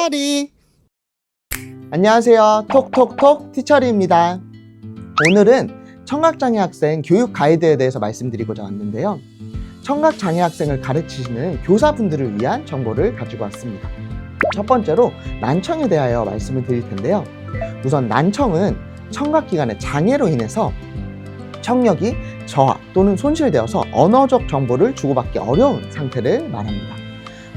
티처리. 안녕하세요, 톡톡톡 티처리입니다. 오늘은 청각장애 학생 교육 가이드에 대해서 말씀드리고자 왔는데요, 청각장애 학생을 가르치시는 교사분들을 위한 정보를 가지고 왔습니다. 첫 번째로 난청에 대하여 말씀을 드릴 텐데요, 우선 난청은 청각기관의 장애로 인해서 청력이 저하 또는 손실되어서 언어적 정보를 주고받기 어려운 상태를 말합니다.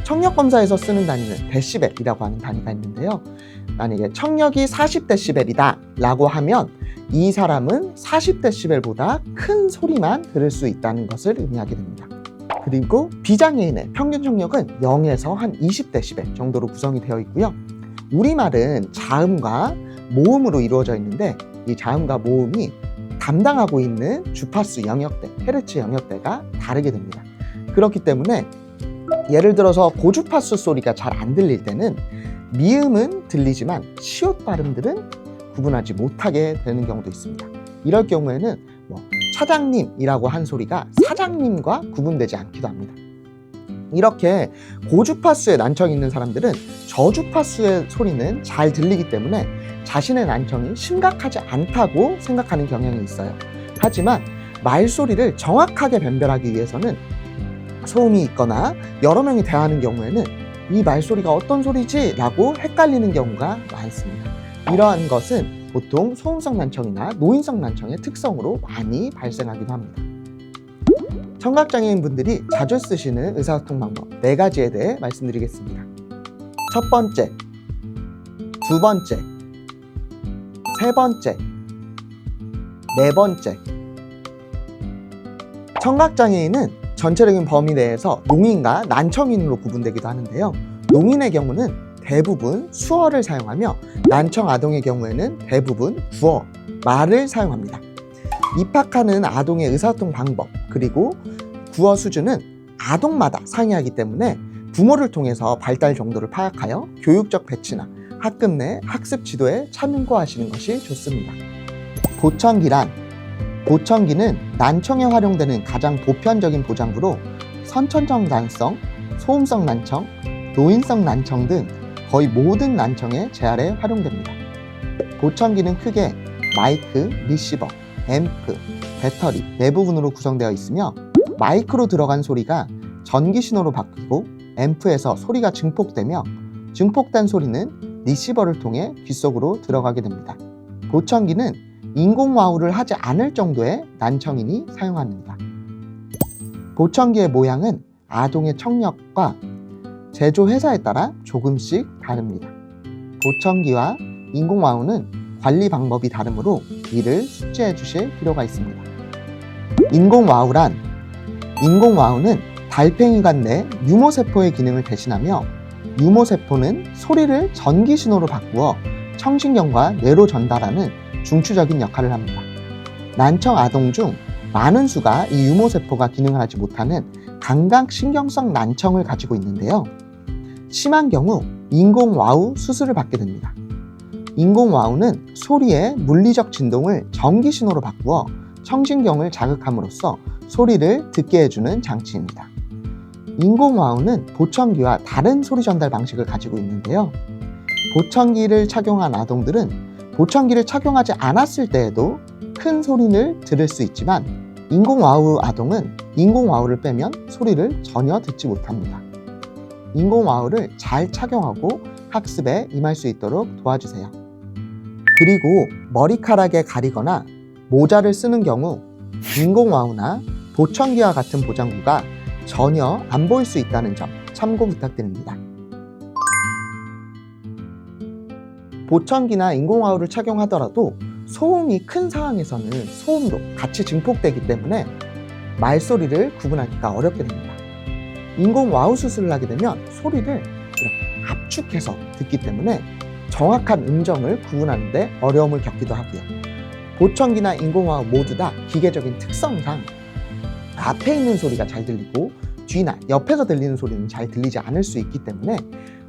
청력검사에서 쓰는 단위는 데시벨이라고 하는 단위가 있는데요, 만약에 청력이 40데시벨이다 라고 하면 이 사람은 40데시벨보다 큰 소리만 들을 수 있다는 것을 의미하게 됩니다. 그리고 비장애인의 평균 청력은 0에서 한 20데시벨 정도로 구성이 되어 있고요, 우리말은 자음과 모음으로 이루어져 있는데 이 자음과 모음이 담당하고 있는 주파수 영역대, 헤르츠 영역대가 다르게 됩니다. 그렇기 때문에 예를 들어서 고주파수 소리가 잘 안 들릴 때는 미음은 들리지만 시옷 발음들은 구분하지 못하게 되는 경우도 있습니다. 이럴 경우에는 차장님이라고 한 소리가 사장님과 구분되지 않기도 합니다. 이렇게 고주파수에 난청이 있는 사람들은 저주파수의 소리는 잘 들리기 때문에 자신의 난청이 심각하지 않다고 생각하는 경향이 있어요. 하지만 말소리를 정확하게 변별하기 위해서는 소음이 있거나 여러 명이 대화하는 경우에는 이 말소리가 어떤 소리지? 라고 헷갈리는 경우가 많습니다. 이러한 것은 보통 소음성 난청이나 노인성 난청의 특성으로 많이 발생하기도 합니다. 청각장애인 분들이 자주 쓰시는 의사소통 방법 4가지에 대해 말씀드리겠습니다. 첫 번째, 두 번째, 세 번째, 네 번째. 청각장애인은 전체적인 범위 내에서 농인과 난청인으로 구분되기도 하는데요, 농인의 경우는 대부분 수어를 사용하며 난청 아동의 경우에는 대부분 구어, 말을 사용합니다. 입학하는 아동의 의사소통 방법 그리고 구어 수준은 아동마다 상이하기 때문에 부모를 통해서 발달 정도를 파악하여 교육적 배치나 학급 내 학습 지도에 참고하시는 것이 좋습니다. 보청기는 난청에 활용되는 가장 보편적인 보장구로 선천적 난성, 소음성 난청, 노인성 난청 등 거의 모든 난청의 재활에 활용됩니다. 보청기는 크게 마이크, 리시버, 앰프, 배터리 네 부분으로 구성되어 있으며 마이크로 들어간 소리가 전기 신호로 바뀌고 앰프에서 소리가 증폭되며 증폭된 소리는 리시버를 통해 귀 속으로 들어가게 됩니다. 보청기는 인공와우를 하지 않을 정도의 난청인이 사용합니다. 보청기의 모양은 아동의 청력과 제조 회사에 따라 조금씩 다릅니다. 보청기와 인공와우는 관리 방법이 다르므로 이를 숙지해 주실 필요가 있습니다. 인공와우는 달팽이관 내 유모세포의 기능을 대신하며 유모세포는 소리를 전기신호로 바꾸어 청신경과 뇌로 전달하는 중추적인 역할을 합니다. 난청 아동 중 많은 수가 이 유모세포가 기능을 하지 못하는 감각신경성 난청을 가지고 있는데요, 심한 경우 인공와우 수술을 받게 됩니다. 인공와우는 소리의 물리적 진동을 전기신호로 바꾸어 청신경을 자극함으로써 소리를 듣게 해주는 장치입니다. 인공와우는 보청기와 다른 소리 전달 방식을 가지고 있는데요, 보청기를 착용한 아동들은 보청기를 착용하지 않았을 때에도 큰 소리를 들을 수 있지만 인공와우 아동은 인공와우를 빼면 소리를 전혀 듣지 못합니다. 인공와우를 잘 착용하고 학습에 임할 수 있도록 도와주세요. 그리고 머리카락에 가리거나 모자를 쓰는 경우 인공와우나 보청기와 같은 보장구가 전혀 안 보일 수 있다는 점 참고 부탁드립니다. 보청기나 인공와우를 착용하더라도 소음이 큰 상황에서는 소음도 같이 증폭되기 때문에 말소리를 구분하기가 어렵게 됩니다. 인공와우 수술을 하게 되면 소리를 이렇게 압축해서 듣기 때문에 정확한 음정을 구분하는 데 어려움을 겪기도 하고요, 보청기나 인공와우 모두 다 기계적인 특성상 앞에 있는 소리가 잘 들리고 뒤나 옆에서 들리는 소리는 잘 들리지 않을 수 있기 때문에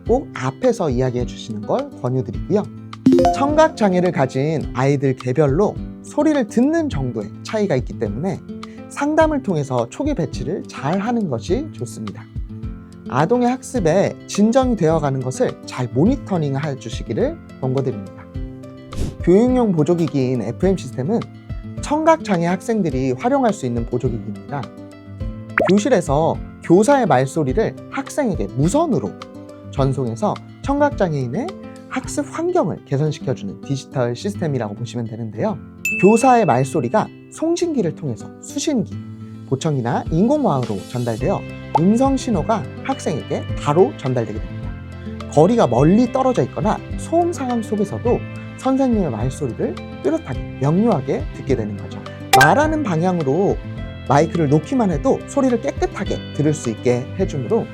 꼭 앞에서 이야기해 주시는 걸 권유드리고요, 청각장애를 가진 아이들 개별로 소리를 듣는 정도의 차이가 있기 때문에 상담을 통해서 초기 배치를 잘 하는 것이 좋습니다. 아동의 학습에 진전이 되어가는 것을 잘 모니터링 해주시기를 권고드립니다. 교육용 보조기기인 FM 시스템은 청각장애 학생들이 활용할 수 있는 보조기기입니다. 교실에서 교사의 말소리를 학생에게 무선으로 전송해서 청각장애인의 학습 환경을 개선시켜주는 디지털 시스템이라고 보시면 되는데요. 교사의 말소리가 송신기를 통해서 수신기, 보청기나 인공화으로 전달되어 음성 신호가 학생에게 바로 전달되게 됩니다. 거리가 멀리 떨어져 있거나 소음 상황 속에서도 선생님의 말소리를 뚜렷하게 명료하게 듣게 되는 거죠. 말하는 방향으로 마이크를 놓기만 해도 소리를 깨끗하게 들을 수 있게 해주므로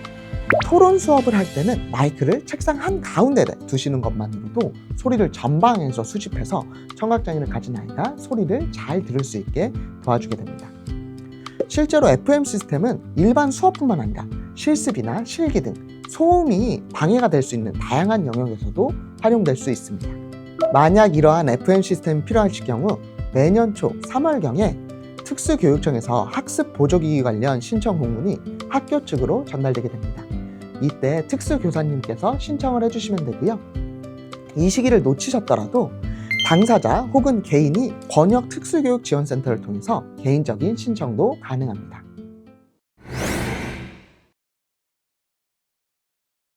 토론 수업을 할 때는 마이크를 책상 한가운데 두시는 것만으로도 소리를 전방에서 수집해서 청각장애를 가진 아이가 소리를 잘 들을 수 있게 도와주게 됩니다. 실제로 FM 시스템은 일반 수업뿐만 아니라 실습이나 실기 등 소음이 방해가 될 수 있는 다양한 영역에서도 활용될 수 있습니다. 만약 이러한 FM 시스템이 필요하실 경우 매년 초 3월경에 특수교육청에서 학습 보조기기 관련 신청 공문이 학교 측으로 전달되게 됩니다. 이때 특수교사님께서 신청을 해주시면 되고요. 이 시기를 놓치셨더라도 당사자 혹은 개인이 번역 특수교육 지원센터를 통해서 개인적인 신청도 가능합니다.